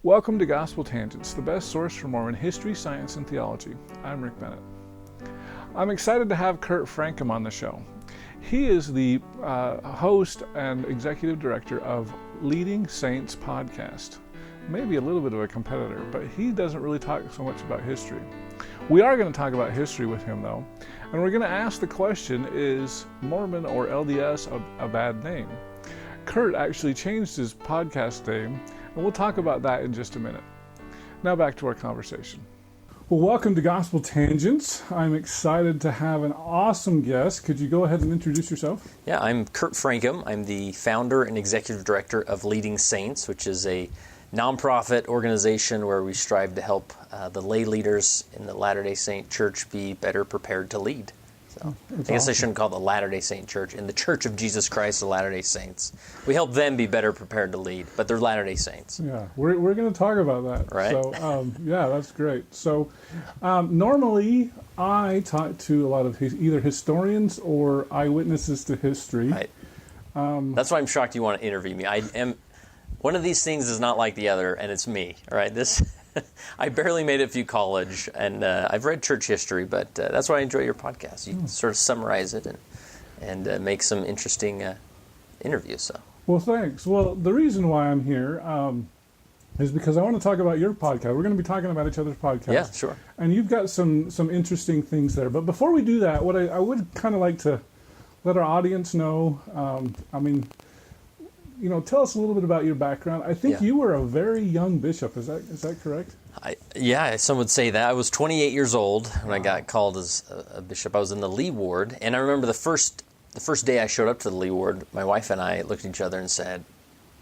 Welcome to Gospel Tangents, the best source for Mormon history, science, and theology. I'm Rick Bennett. I'm excited to have Kurt Francom on the show. He is the host and executive director of Leading Saints podcast. Maybe a little bit of a competitor, but he doesn't really talk so much about history. We are going to talk about history with him, though, and we're going to ask the question, is Mormon or LDS a bad name? Kurt actually changed his podcast name, and we'll talk about that in just a minute. Now back to our conversation. Well, welcome to Gospel Tangents. I'm excited to have an awesome guest. Could you go ahead and introduce yourself? Yeah, I'm Kurt Francom. I'm the founder and executive director of Leading Saints, which is a nonprofit organization where we strive to help the lay leaders in the Latter-day Saint Church be better prepared to lead. So I guess I shouldn't call it the Latter-day Saint Church. In the Church of Jesus Christ of Latter-day Saints, we help them be better prepared to lead, but they're Latter-day Saints. Yeah, we're going to talk about that. Right. So, yeah, that's great. So, normally I talk to a lot of either historians or eyewitnesses to history. Right. That's why I'm shocked you want to interview me. I am. One of these things is not like the other, and it's me. All right. I barely made it through college, and I've read church history, but that's why I enjoy your podcast. You sort of summarize it and make some interesting interviews. So. Well, thanks. Well, the reason why I'm here is because I want to talk about your podcast. We're going to be talking about each other's podcasts. Yeah, sure. And you've got some interesting things there. But before we do that, what I would kind of like to let our audience know, tell us a little bit about your background. I think you were a very young bishop. Is that correct? Some would say that. I was 28 years old when I got called as a bishop. I was in the Lee Ward, and I remember the first day I showed up to the Lee Ward, my wife and I looked at each other and said,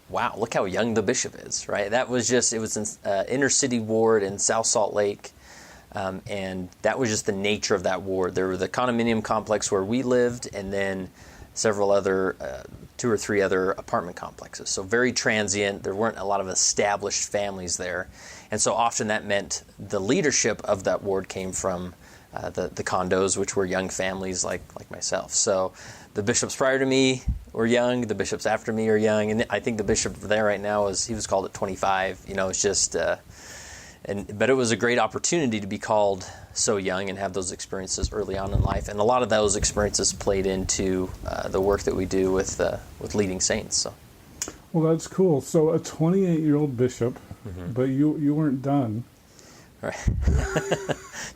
"Wow, look how young the bishop is!" Right? It was an inner city ward in South Salt Lake, and that was just the nature of that ward. There were the condominium complex where we lived, and then several other, 2 or 3 other apartment complexes. So very transient. There weren't a lot of established families there. And so often that meant the leadership of that ward came from the condos, which were young families like myself. So the bishops prior to me were young. The bishops after me are young. And I think the bishop there right now he was called at 25. It's just... But it was a great opportunity to be called so young and have those experiences early on in life. And a lot of those experiences played into the work that we do with Leading Saints. So. Well, that's cool. So a 28-year-old bishop, but you weren't done. Right.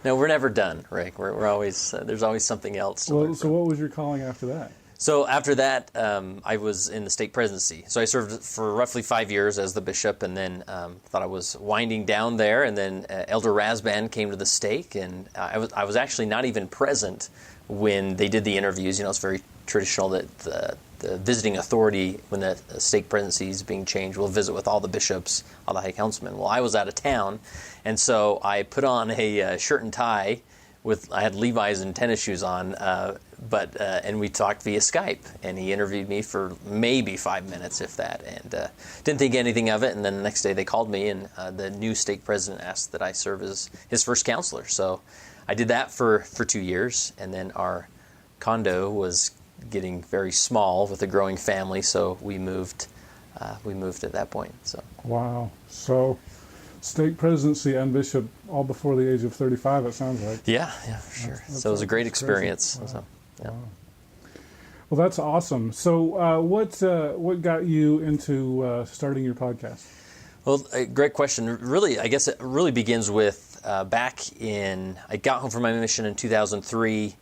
No, we're never done, Rick. We're always there's always something else. So what was your calling after that? So after that, I was in the stake presidency. So I served for roughly 5 years as the bishop, and then thought I was winding down there. And then Elder Razban came to the stake, and I was actually not even present when they did the interviews. It's very traditional that the visiting authority, when the stake presidency is being changed, will visit with all the bishops, all the high councilmen. Well, I was out of town, and so I put on a shirt and tie. I had Levi's and tennis shoes on, and we talked via Skype, and he interviewed me for maybe 5 minutes, if that, and didn't think anything of it. And then the next day they called me, and the new stake president asked that I serve as his first counselor. So I did that for 2 years, and then our condo was getting very small with a growing family, so we moved at that point. So wow, so. Stake presidency and bishop all before the age of 35, it sounds like. Yeah, for sure. So it was a great experience. Wow. So, yeah. Wow. Well, that's awesome. So what got you into starting your podcast? Well, great question. Really, I guess it really begins with I got home from my mission in 2003,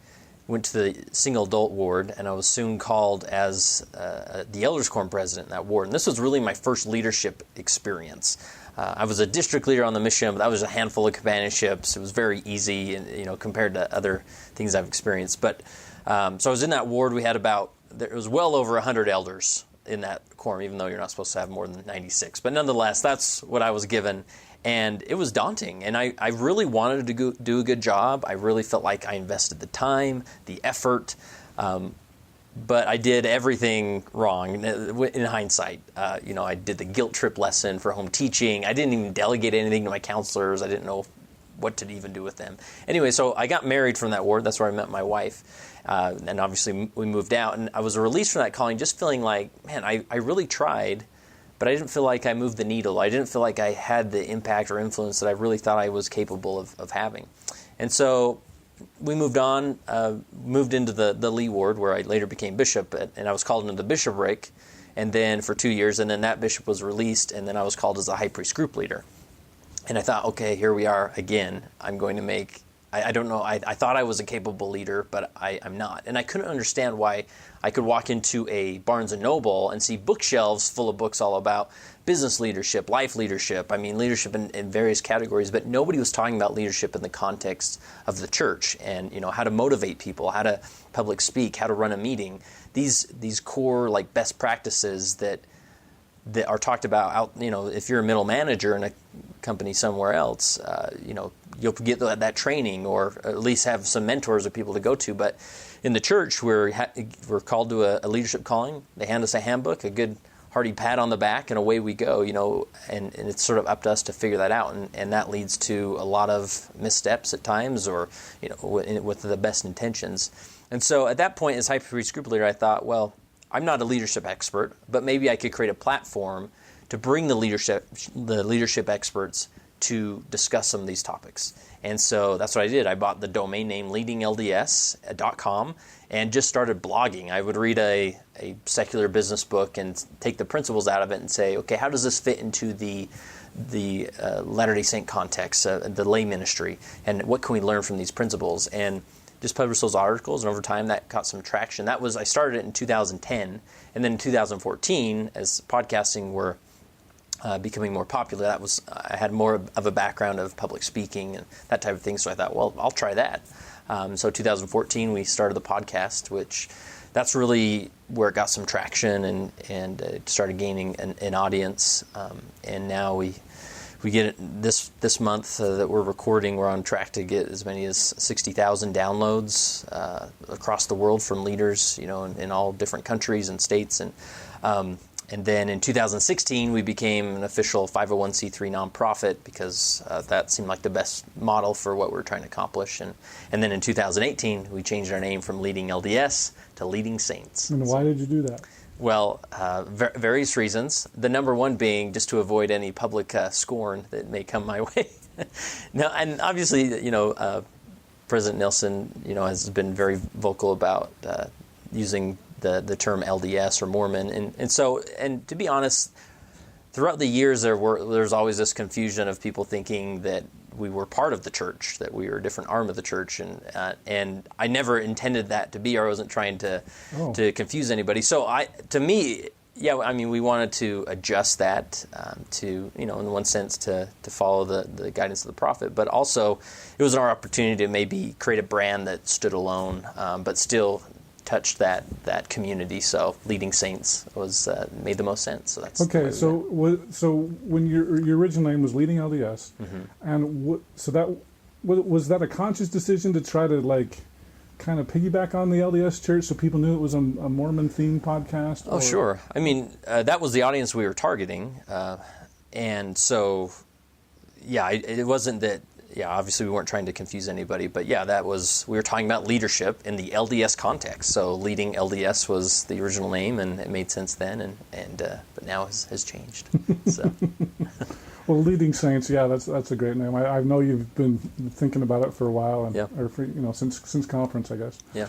went to the single adult ward, and I was soon called as the elders quorum president in that ward. And this was really my first leadership experience. I was a district leader on the mission, but that was a handful of companionships. It was very easy, and compared to other things I've experienced. But so I was in that ward. We had it was well over 100 elders in that quorum, even though you're not supposed to have more than 96. But nonetheless, that's what I was given, and it was daunting. And I really wanted to do a good job. I really felt like I invested the time, the effort. But I did everything wrong in hindsight. I did the guilt trip lesson for home teaching. I didn't even delegate anything to my counselors. I didn't know what to even do with them. Anyway, so I got married from that ward. That's where I met my wife. And obviously we moved out. And I was released from that calling just feeling like, man, I really tried, but I didn't feel like I moved the needle. I didn't feel like I had the impact or influence that I really thought I was capable of having. And so we moved on, moved into the Lee Ward, where I later became bishop, and I was called into the bishopric, and then for 2 years, and then that bishop was released, and then I was called as a high priest group leader. And I thought, okay, here we are again. I'm going to make, I don't know, I thought I was a capable leader, but I'm not. And I couldn't understand why I could walk into a Barnes & Noble and see bookshelves full of books all about business leadership, life leadership, leadership in various categories, but nobody was talking about leadership in the context of the church and, how to motivate people, how to public speak, how to run a meeting. These core like best practices that are talked about out, if you're a middle manager in a company somewhere else, you'll get that training or at least have some mentors or people to go to. But in the church, we're called to a leadership calling. They hand us a handbook, a good hearty pat on the back, and away we go, and it's sort of up to us to figure that out. And that leads to a lot of missteps at times or, with the best intentions. And so at that point, as high priest group leader, I thought, well, I'm not a leadership expert, but maybe I could create a platform to bring the leadership experts to discuss some of these topics. And so that's what I did. I bought the domain name leadinglds.com and just started blogging. I would read a secular business book and take the principles out of it and say, okay, how does this fit into the Latter-day Saint context, the lay ministry, and what can we learn from these principles? And just published those articles, and over time that got some traction. I started it in 2010, and then in 2014, as podcasting were becoming more popular, I had more of a background of public speaking and that type of thing, so I thought, well, I'll try that. So 2014, we started the podcast, which that's really where it got some traction and it started gaining an audience, and now we get it this month that we're recording. We're on track to get as many as 60,000 downloads across the world from leaders, in all different countries and states. And then in 2016, we became an official 501c3 nonprofit because that seemed like the best model for what we're trying to accomplish. And then in 2018, we changed our name from Leading LDS to Leading Saints. And why did you do that? Well, various reasons. The number one being just to avoid any public scorn that may come my way. Now, and obviously, President Nelson, has been very vocal about using the term LDS or Mormon, and to be honest, throughout the years there's always this confusion of people thinking that we were part of the church, that we were a different arm of the church, and I never intended that to be, or I wasn't trying to confuse anybody. So we wanted to adjust that to, in one sense, to follow the guidance of the prophet, but also it was our opportunity to maybe create a brand that stood alone, but still touched that community. So Leading Saints was made the most sense. So that's okay. So when your original name was Leading LDS, mm-hmm. and was that a conscious decision to try to kind of piggyback on the LDS church so people knew it was a Mormon themed podcast? Oh, sure. That was the audience we were targeting, and so it wasn't that. Yeah, obviously we weren't trying to confuse anybody, but we were talking about leadership in the LDS context. So Leading LDS was the original name, and it made sense then, but now has changed. So. Well, Leading Saints, that's a great name. I know you've been thinking about it for a while, since conference, I guess. Yeah.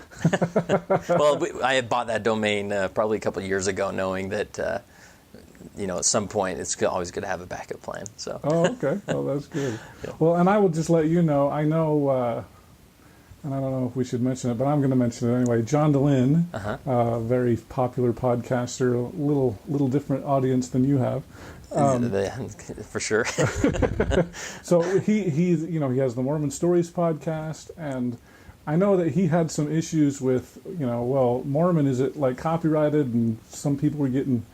Well, I had bought that domain probably a couple of years ago, knowing that. At some point, it's always good to have a backup plan. So. Oh, okay. Well, that's good. Yeah. Well, and I will just let you know, I know, and I don't know if we should mention it, but I'm going to mention it anyway. John DeLynn, very popular podcaster, a little different audience than you have. For sure. So he has the Mormon Stories podcast, and I know that he had some issues with, Mormon, is it copyrighted, and some people were getting...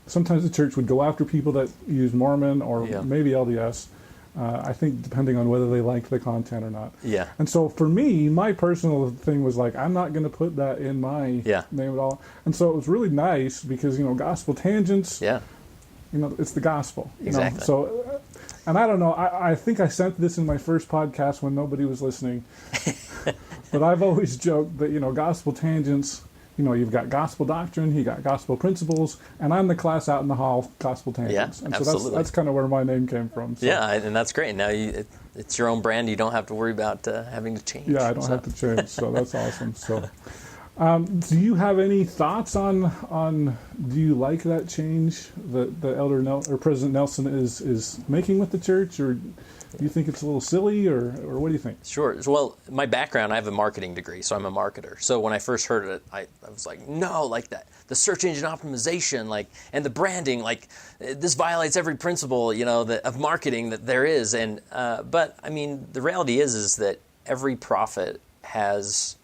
sometimes the church would go after people that use Mormon or maybe LDS, I think depending on whether they liked the content or not. Yeah. And so for me, my personal thing was I'm not going to put that in my name at all. And so it was really nice because, Gospel Tangents, it's the gospel. Exactly. So, and I don't know, I think I sent this in my first podcast when nobody was listening. But I've always joked that, Gospel Tangents you've got gospel doctrine, you got gospel principles, and I'm the class out in the hall, gospel tangents. Yeah, and absolutely. So that's kind of where my name came from. So. Yeah, and that's great. Now it's your own brand. You don't have to worry about having to change. Yeah, I don't have to change. So that's awesome. So, do you have any thoughts on do you like that change that the or President Nelson is making with the church, or do you think it's a little silly, or what do you think? Sure. Well, my background, I have a marketing degree, so I'm a marketer. So when I first heard it, I was like, no, like that, the search engine optimization, like, and the branding, like, this violates every principle, of marketing that there is. And but I mean, the reality is that every prophet has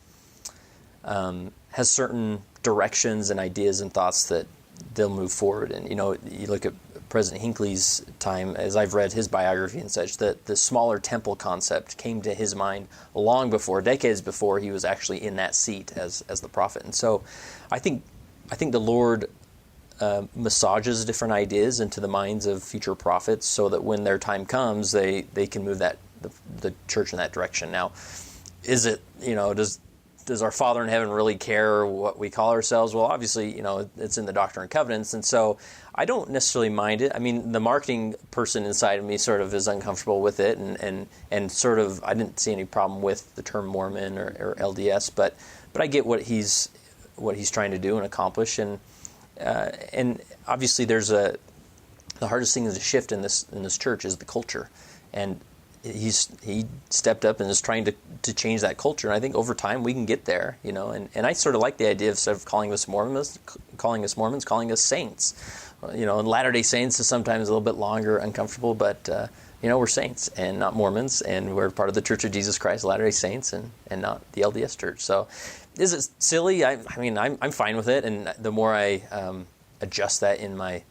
certain directions and ideas and thoughts that they'll move forward. And you look at President Hinckley's time, as I've read his biography and such, that the smaller temple concept came to his mind long before, decades before he was actually in that seat as the prophet. And so I think the Lord massages different ideas into the minds of future prophets so that when their time comes, they can move the church in that direction. Now, is it, does our Father in heaven really care what we call ourselves? Well, obviously, it's in the Doctrine and Covenants, and so I don't necessarily mind it. I mean, the marketing person inside of me sort of is uncomfortable with it, and sort of I didn't see any problem with the term Mormon or LDS, but I get what he's trying to do and accomplish, and obviously the hardest thing to shift in this church is the culture, and he stepped up and is trying to change that culture, and I think over time we can get there, and I sort of like the idea of instead of calling us Mormons, calling us saints. And Latter-day Saints is sometimes a little bit longer, uncomfortable, but we're saints and not Mormons, and we're part of the Church of Jesus Christ, Latter-day Saints, and not the LDS Church. So, is it silly? I mean, I'm fine with it, and the more I adjust that in my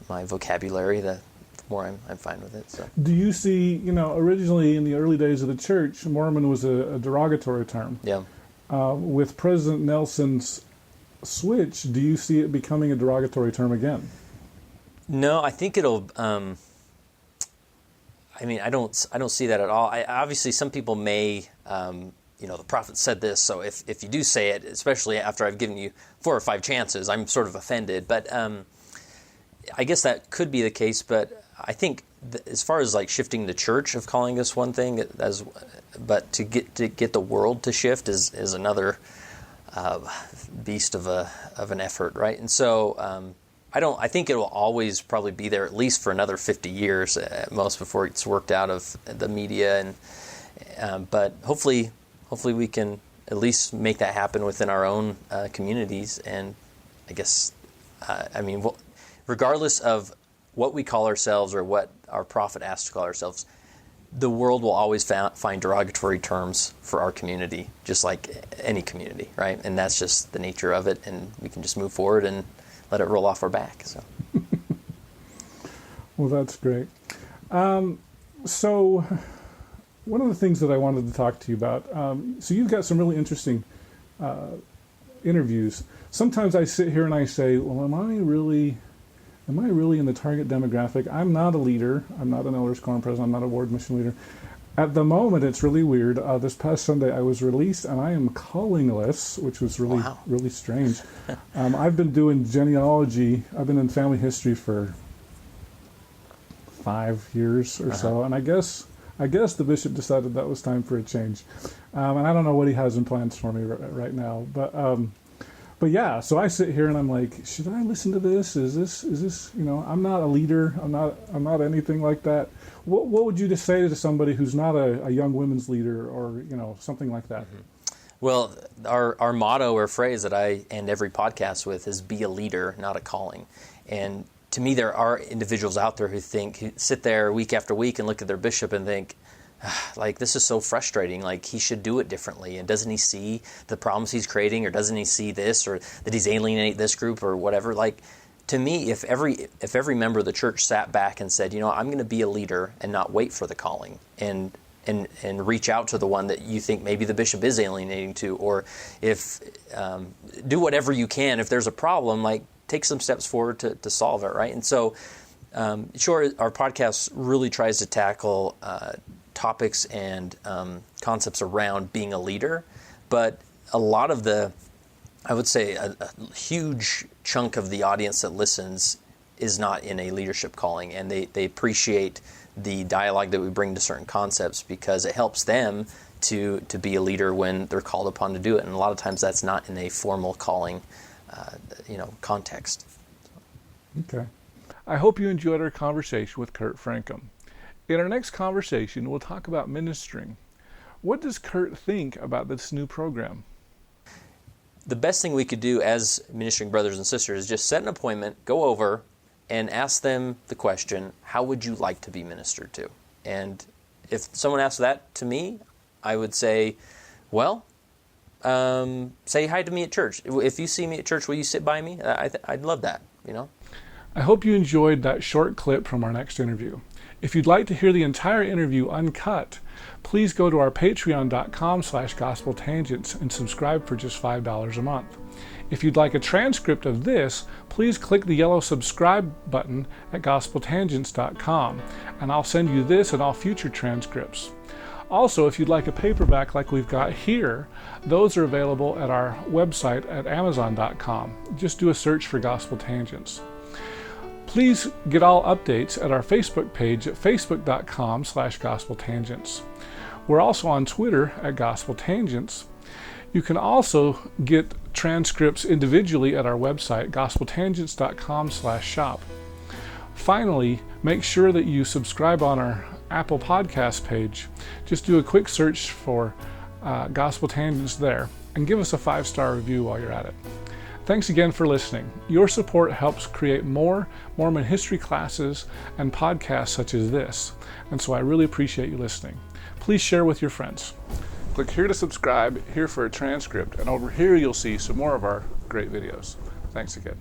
vocabulary, the more I'm fine with it. So, do you see? Originally in the early days of the church, Mormon was a derogatory term. Yeah. With President Nelson's switch, do you see it becoming a derogatory term again? No, I think it'll. I don't see that at all. Obviously, some people may. The prophet said this, so if you do say it, especially after I've given you 4 or 5 chances, I'm sort of offended. But I guess that could be the case. But I think as far as like shifting the church of calling us one thing, but to get the world to shift is another beast of an effort, right? And so I think it will always probably be there at least for another 50 years at most before it's worked out of the media, and but hopefully we can at least make that happen within our own communities. And I guess regardless of what we call ourselves or what our prophet asks to call ourselves, the world will always find derogatory terms for our community, just like any community, right? And that's just the nature of it, and we can just move forward and let it roll off our back. So, well, that's great. So, one of the things that I wanted to talk to you about, so you've got some really interesting interviews. Sometimes I sit here and I say, well, am I really in the target demographic? I'm not a leader. I'm not an elders quorum president. I'm not a ward mission leader. At the moment, it's really weird. This past Sunday, I was released, and I am callingless, which was really, really strange. I've been doing genealogy. I've been in family history for 5 years or so, and I guess the bishop decided that was time for a change. And I don't know what he has in plans for me right now, but yeah, so I sit here and I'm like, should I listen to this? Is this, I'm not a leader. I'm not anything like that. What would you just say to somebody who's not a young women's leader or, something like that? Mm-hmm. Well, our motto or phrase that I end every podcast with is be a leader, not a calling. And to me, there are individuals out there who sit there week after week and look at their bishop and think, like, this is so frustrating, like he should do it differently, and doesn't he see the problems he's creating, or doesn't he see this, or that he's alienating this group or whatever? Like, to me, if every member of the church sat back and said, I'm going to be a leader and not wait for the calling, and reach out to the one that you think maybe the bishop is alienating to, or if do whatever you can, if there's a problem, like take some steps forward to solve it, right? And so sure, our podcast really tries to tackle topics and concepts around being a leader, but a lot of the I would say a huge chunk of the audience that listens is not in a leadership calling, and they appreciate the dialogue that we bring to certain concepts because it helps them to be a leader when they're called upon to do it. And a lot of times that's not in a formal calling, context. Okay. I hope you enjoyed our conversation with Kurt Francom. In our next conversation, we'll talk about ministering. What does Kurt think about this new program? The best thing we could do as ministering brothers and sisters is just set an appointment, go over, and ask them the question, how would you like to be ministered to? And if someone asks that to me, I would say, well, say hi to me at church. If you see me at church, will you sit by me? I'd love that, I hope you enjoyed that short clip from our next interview. If you'd like to hear the entire interview uncut, please go to our patreon.com/gospeltangents and subscribe for just $5 a month. If you'd like a transcript of this, please click the yellow subscribe button at gospeltangents.com, and I'll send you this and all future transcripts. Also, if you'd like a paperback like we've got here, those are available at our website at amazon.com. Just do a search for Gospel Tangents. Please get all updates at our Facebook page at facebook.com/gospeltangents. We're also on Twitter at Gospel Tangents. You can also get transcripts individually at our website, gospeltangents.com/shop. Finally, make sure that you subscribe on our Apple Podcast page. Just do a quick search for Gospel Tangents there and give us a 5-star review while you're at it. Thanks again for listening. Your support helps create more Mormon history classes and podcasts such as this, and so I really appreciate you listening. Please share with your friends. Click here to subscribe, here for a transcript, and over here you'll see some more of our great videos. Thanks again.